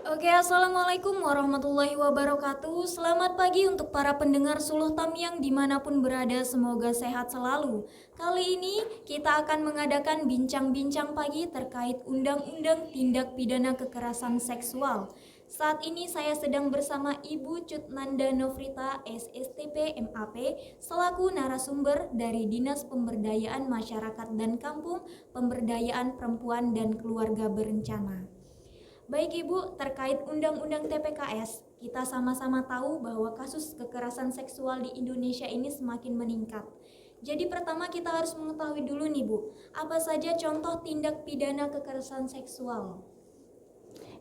Oke, Assalamualaikum warahmatullahi wabarakatuh. Selamat pagi untuk para pendengar Suluh Tamyang dimanapun berada, semoga sehat selalu. Kali ini kita akan mengadakan bincang-bincang pagi terkait Undang-Undang Tindak Pidana Kekerasan Seksual. Saat ini saya sedang bersama Ibu Cutnanda Nofrita, SSTP MAP, selaku narasumber dari Dinas Pemberdayaan Masyarakat dan Kampung, Pemberdayaan Perempuan dan Keluarga Berencana. Baik Ibu, terkait Undang-Undang TPKS, kita sama-sama tahu bahwa kasus kekerasan seksual di Indonesia ini semakin meningkat. Jadi pertama kita harus mengetahui dulu nih Bu, apa saja contoh tindak pidana kekerasan seksual?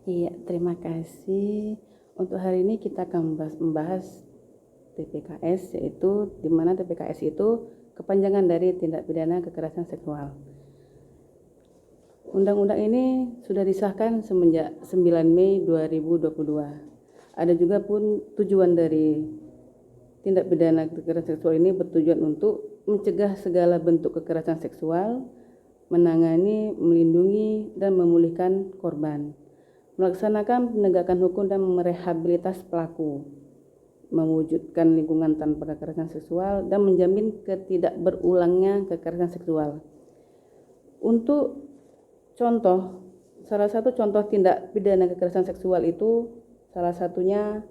Iya, terima kasih. Untuk hari ini kita akan membahas TPKS, yaitu di mana TPKS itu kepanjangan dari tindak pidana kekerasan seksual. Undang-undang ini sudah disahkan semenjak 9 Mei 2022. Ada juga pun tujuan dari tindak pidana kekerasan seksual ini bertujuan untuk mencegah segala bentuk kekerasan seksual, menangani, melindungi, dan memulihkan korban, melaksanakan penegakan hukum dan merehabilitas pelaku, mewujudkan lingkungan tanpa kekerasan seksual, dan menjamin ketidakberulangnya kekerasan seksual. Untuk salah satu contoh tindak pidana kekerasan seksual itu salah satunya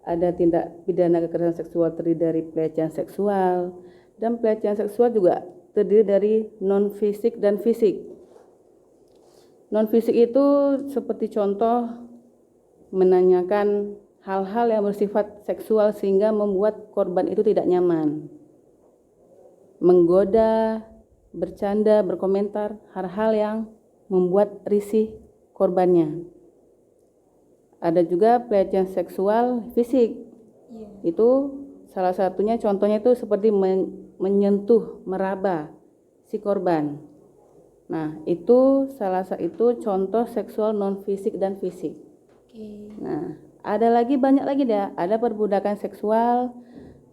ada tindak pidana kekerasan seksual terdiri dari pelecehan seksual, dan pelecehan seksual juga terdiri dari non fisik dan fisik. Non fisik itu seperti contoh menanyakan hal-hal yang bersifat seksual sehingga membuat korban itu tidak nyaman, menggoda, bercanda, berkomentar hal-hal yang membuat risih korbannya. Ada juga pelecehan seksual fisik. Itu salah satunya contohnya itu seperti menyentuh, meraba si korban. Nah, itu salah satu contoh seksual non fisik dan fisik. Nah, ada lagi banyak lagi dah. Ada perbudakan seksual,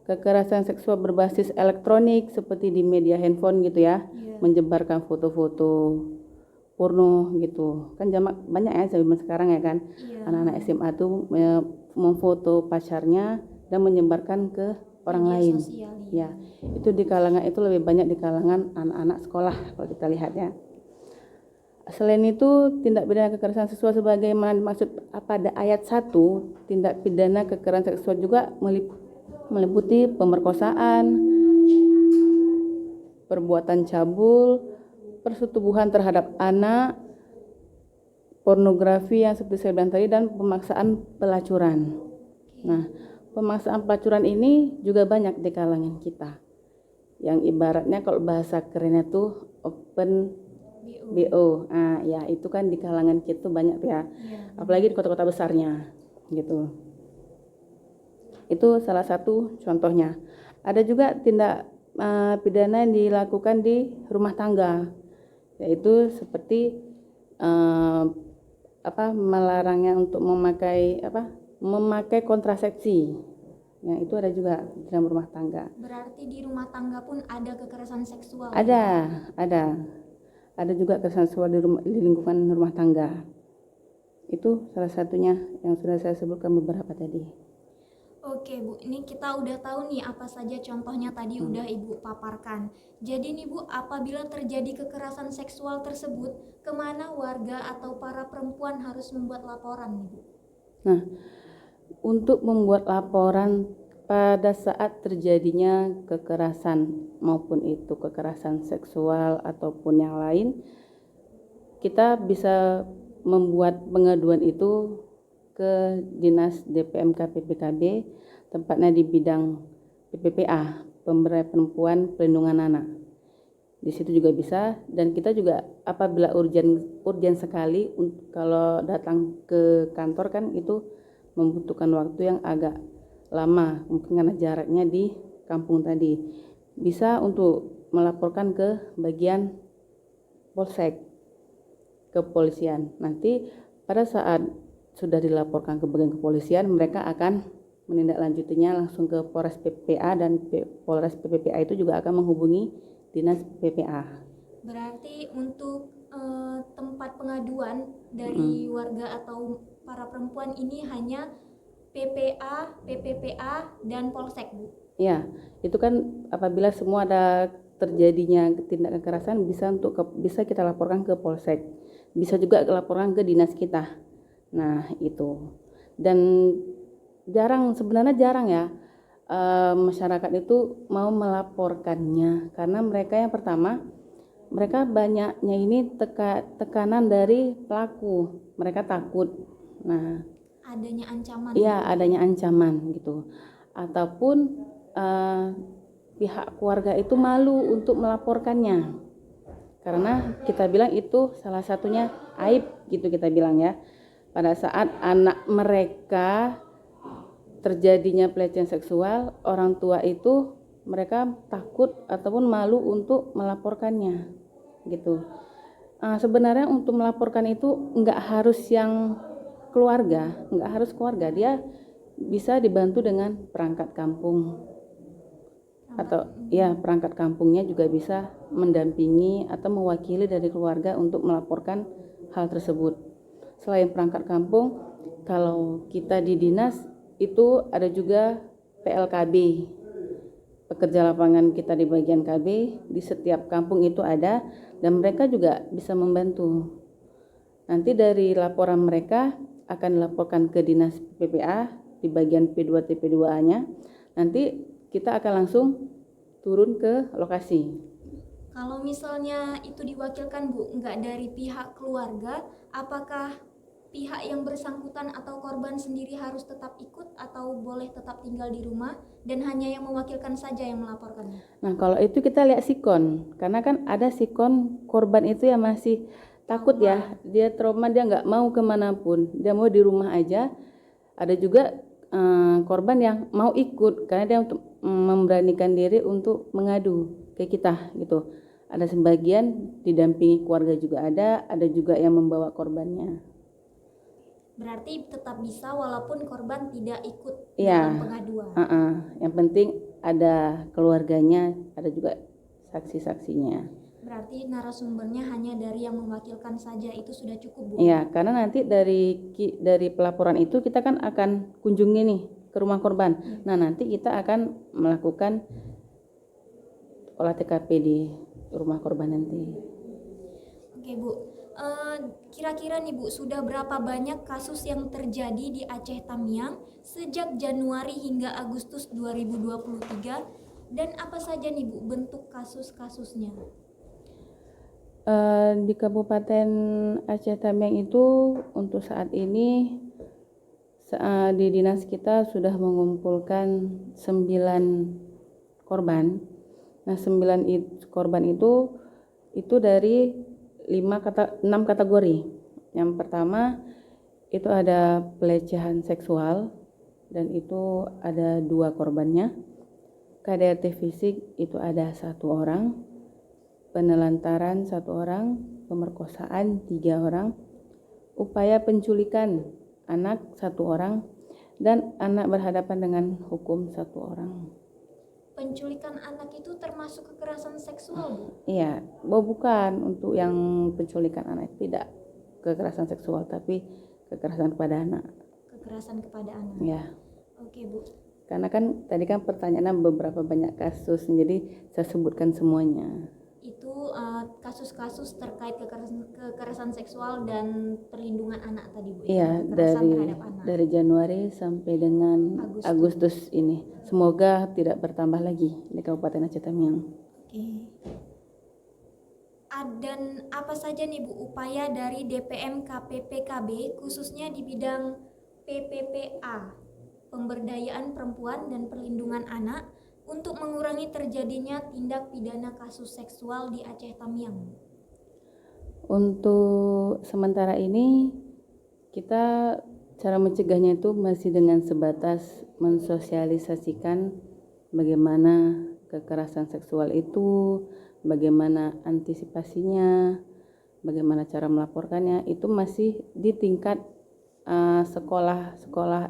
kekerasan seksual berbasis elektronik seperti di media handphone gitu ya, menyebarkan foto-foto porno gitu. Kan banyak ya zaman sekarang ya kan. Anak-anak SMA tuh memfoto pacarnya dan menyebarkan ke orang lain. Ya, itu di kalangan itu lebih banyak di kalangan anak-anak sekolah kalau kita lihat ya. Selain itu, tindak pidana kekerasan seksual sebagaimana dimaksud pada ayat 1, tindak pidana kekerasan seksual juga meliputi pemerkosaan, perbuatan cabul, persetubuhan terhadap anak, pornografi yang seperti saya bilang tadi, dan pemaksaan pelacuran. Nah, pemaksaan pelacuran ini juga banyak di kalangan kita. Yang ibaratnya kalau bahasa kerennya tuh open BO. Nah, ya itu kan di kalangan kita banyak ya. Apalagi di kota-kota besarnya gitu. Itu salah satu contohnya. Ada juga tindak pidana yang dilakukan di rumah tangga, yaitu seperti melarangnya untuk memakai kontrasepsi. Ya, itu ada juga di dalam rumah tangga. Berarti di rumah tangga pun ada kekerasan seksual? Ada juga kekerasan seksual di lingkungan rumah tangga. Itu salah satunya yang sudah saya sebutkan beberapa tadi. Oke Bu, ini kita udah tahu nih apa saja contohnya tadi udah Ibu paparkan. Jadi nih Bu, apabila terjadi kekerasan seksual tersebut, kemana warga atau para perempuan harus membuat laporan nih Bu? Nah, untuk membuat laporan pada saat terjadinya kekerasan, maupun itu kekerasan seksual ataupun yang lain, kita bisa membuat pengaduan itu ke Dinas DPMK PPKB, tempatnya di bidang PPPA, Pemberdayaan Perempuan Perlindungan Anak. Di situ juga bisa, dan kita juga apabila urgen sekali kalau datang ke kantor kan itu membutuhkan waktu yang agak lama, mungkin karena jaraknya di kampung tadi. Bisa untuk melaporkan ke bagian polsek, kepolisian. Nanti pada saat sudah dilaporkan ke bagian kepolisian, mereka akan menindaklanjutinya langsung ke Polres PPA, dan Polres PPA itu juga akan menghubungi Dinas PPA. Berarti untuk tempat pengaduan dari warga atau para perempuan ini hanya PPA, PPPA, dan Polsek, Bu. Ya, itu kan apabila semua ada terjadinya tindak kekerasan bisa kita laporkan ke Polsek, bisa juga laporkan ke dinas kita. Nah itu, dan sebenarnya jarang ya masyarakat itu mau melaporkannya, karena mereka yang pertama, mereka banyaknya ini tekanan dari pelaku, mereka takut. Nah, adanya ancaman. Iya, adanya ancaman gitu. Ataupun pihak keluarga itu malu untuk melaporkannya. Karena kita bilang itu salah satunya aib gitu kita bilang ya. Pada saat anak mereka terjadinya pelecehan seksual, orang tua itu mereka takut ataupun malu untuk melaporkannya gitu. Sebenarnya untuk melaporkan itu nggak harus keluarga, dia bisa dibantu dengan perangkat kampung atau ya perangkat kampungnya juga bisa mendampingi atau mewakili dari keluarga untuk melaporkan hal tersebut. Selain perangkat kampung, kalau kita di dinas itu ada juga PLKB, pekerja lapangan kita di bagian KB, di setiap kampung itu ada, dan mereka juga bisa membantu. Nanti dari laporan mereka akan dilaporkan ke dinas PPA di bagian P2 TP2A-nya. Nanti kita akan langsung turun ke lokasi. Kalau misalnya itu diwakilkan, Bu, nggak dari pihak keluarga, apakah pihak yang bersangkutan atau korban sendiri harus tetap ikut atau boleh tetap tinggal di rumah dan hanya yang mewakilkan saja yang melaporkannya? Nah, kalau itu kita lihat sikon, karena kan ada sikon korban itu yang masih takut ya, dia trauma, dia nggak mau kemanapun, dia mau di rumah aja. Ada juga korban yang mau ikut karena dia untuk memberanikan diri untuk mengadu ke kita gitu. Ada sebagian didampingi keluarga juga ada juga yang membawa korbannya. Berarti tetap bisa walaupun korban tidak ikut ya, dalam pengaduan. Yang penting ada keluarganya, ada juga saksi-saksinya. Berarti narasumbernya hanya dari yang mewakilkan saja, itu sudah cukup, Bu? Iya, karena nanti dari pelaporan itu kita kan akan kunjungi nih ke rumah korban. Nah, nanti kita akan melakukan olah TKP di rumah korban nanti. Oke, Bu. Kira-kira nih, Bu, sudah berapa banyak kasus yang terjadi di Aceh Tamiang sejak Januari hingga Agustus 2023, dan apa saja nih, Bu, bentuk kasus-kasusnya? Di Kabupaten Aceh Tamiang itu untuk saat ini di dinas kita sudah mengumpulkan 9 korban. Nah, 9 korban itu dari 6 kategori. Yang pertama itu ada pelecehan seksual, dan itu ada 2 korbannya. KDRT fisik itu ada 1 orang, penelantaran 1 orang, pemerkosaan 3 orang, upaya penculikan anak 1 orang, dan anak berhadapan dengan hukum 1 orang. Penculikan anak itu termasuk kekerasan seksual, Bu? Iya, bukan untuk yang penculikan anak, tidak kekerasan seksual, tapi kekerasan kepada anak. Kekerasan kepada anak. Ya. Oke, Bu. Karena kan tadi kan pertanyaannya beberapa banyak kasus, jadi saya sebutkan semuanya. Itu kasus-kasus terkait kekerasan seksual dan perlindungan anak tadi, Bu? Iya, dari Januari sampai dengan Agustus ini. Semoga tidak bertambah lagi di Kabupaten Aceh Tamiang. Oke. Dan apa saja nih, Bu, upaya dari DPM KPPKB khususnya di bidang PPPA, pemberdayaan perempuan dan perlindungan anak, untuk mengurangi terjadinya tindak pidana kasus seksual di Aceh Tamiang? Untuk sementara ini kita cara mencegahnya itu masih dengan sebatas mensosialisasikan bagaimana kekerasan seksual itu, bagaimana antisipasinya, bagaimana cara melaporkannya, itu masih di tingkat sekolah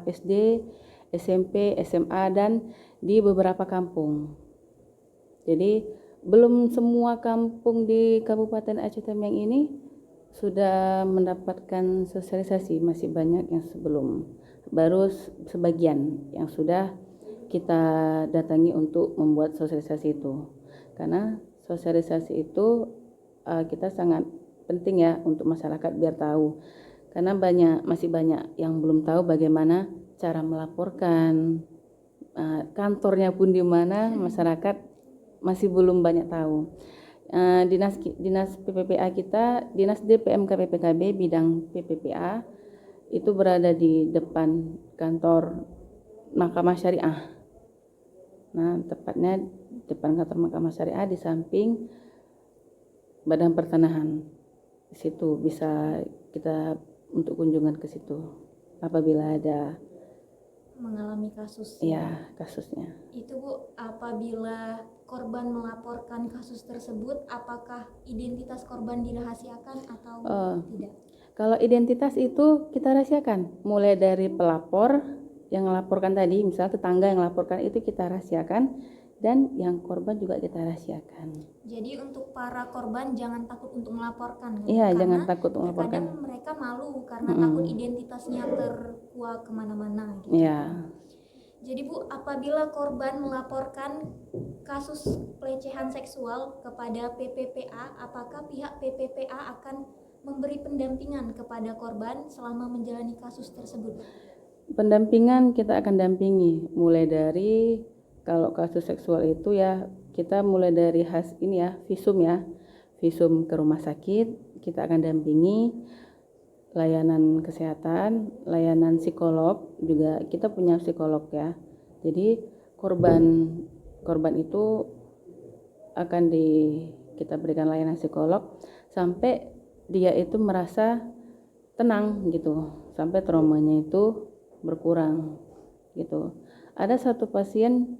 SD, SMP, SMA, dan di beberapa kampung. Jadi belum semua kampung di Kabupaten Aceh Tamiang ini sudah mendapatkan sosialisasi, masih banyak yang sebelum. Baru sebagian yang sudah kita datangi untuk membuat sosialisasi itu. Karena sosialisasi itu kita sangat penting ya untuk masyarakat biar tahu. Karena masih banyak yang belum tahu bagaimana cara melaporkan, kantornya pun di mana, masyarakat masih belum banyak tahu. Dinas PPPA kita, Dinas DPMK PPKB bidang PPPA itu berada di depan kantor Mahkamah Syariah. Nah, tepatnya depan kantor Mahkamah Syariah di samping Badan Pertanahan. Di situ bisa kita untuk kunjungan ke situ apabila ada mengalami kasus. Ya, kasusnya. Itu Bu, apabila korban melaporkan kasus tersebut, apakah identitas korban dirahasiakan atau tidak? Kalau identitas itu kita rahasiakan, mulai dari pelapor yang melaporkan tadi, misal tetangga yang melaporkan itu kita rahasiakan, dan yang korban juga kita rahasiakan. Jadi untuk para korban jangan takut untuk melaporkan. Iya, jangan takut untuk melaporkan. Kadang mereka malu karena takut identitasnya terkuak kemana-mana. Gitu. Iya. Jadi Bu, apabila korban melaporkan kasus pelecehan seksual kepada PPPA, apakah pihak PPPA akan memberi pendampingan kepada korban selama menjalani kasus tersebut? Pendampingan kita akan dampingi, mulai dari kalau kasus seksual itu ya kita mulai dari visum ke rumah sakit, kita akan dampingi, layanan kesehatan, layanan psikolog juga kita punya psikolog ya. Jadi korban itu akan kita berikan layanan psikolog sampai dia itu merasa tenang gitu, sampai traumanya itu berkurang gitu. Ada satu pasien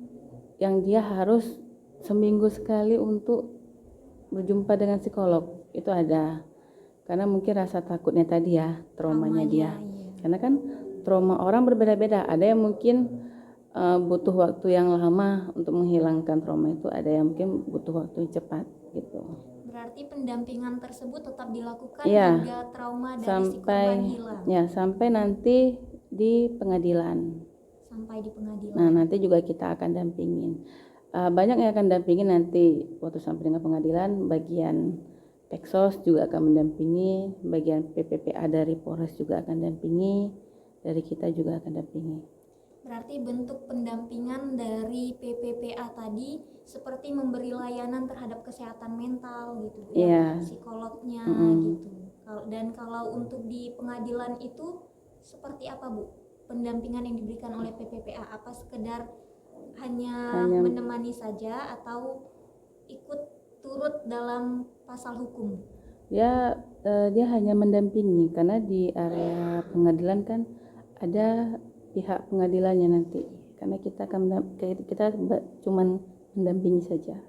yang dia harus seminggu sekali untuk berjumpa dengan psikolog, itu ada. Karena mungkin rasa takutnya tadi ya, traumanya dia. Iya. Karena kan trauma orang berbeda-beda. Ada yang mungkin butuh waktu yang lama untuk menghilangkan trauma itu, ada yang mungkin butuh waktu yang cepat gitu. Berarti pendampingan tersebut tetap dilakukan hingga trauma dari si korban hilang. Ya, sampai nanti di pengadilan. Nah, nanti juga kita akan dampingin. Banyak yang akan dampingin nanti waktu sampai dengan pengadilan, bagian Peksos juga akan mendampingi, bagian PPPA dari Polres juga akan dampingi, dari kita juga akan dampingi. Berarti bentuk pendampingan dari PPPA tadi seperti memberi layanan terhadap kesehatan mental gitu ya, psikolognya gitu. Dan kalau untuk di pengadilan itu seperti apa Bu? Pendampingan yang diberikan oleh PPPA, apa sekedar hanya menemani saja atau ikut turut dalam pasal hukum? Dia hanya mendampingi, karena di area pengadilan kan ada pihak pengadilannya nanti, karena kita cuman mendampingi saja.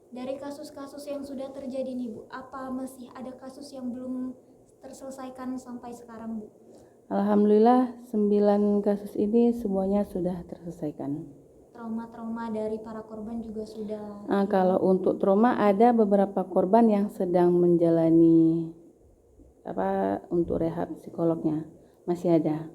Dari kasus-kasus yang sudah terjadi nih Bu, apa masih ada kasus yang belum terselesaikan sampai sekarang Bu? Alhamdulillah 9 kasus ini semuanya sudah terselesaikan. Trauma-trauma dari para korban juga sudah. Kalau untuk trauma ada beberapa korban yang sedang menjalani untuk rehab psikolognya, masih ada.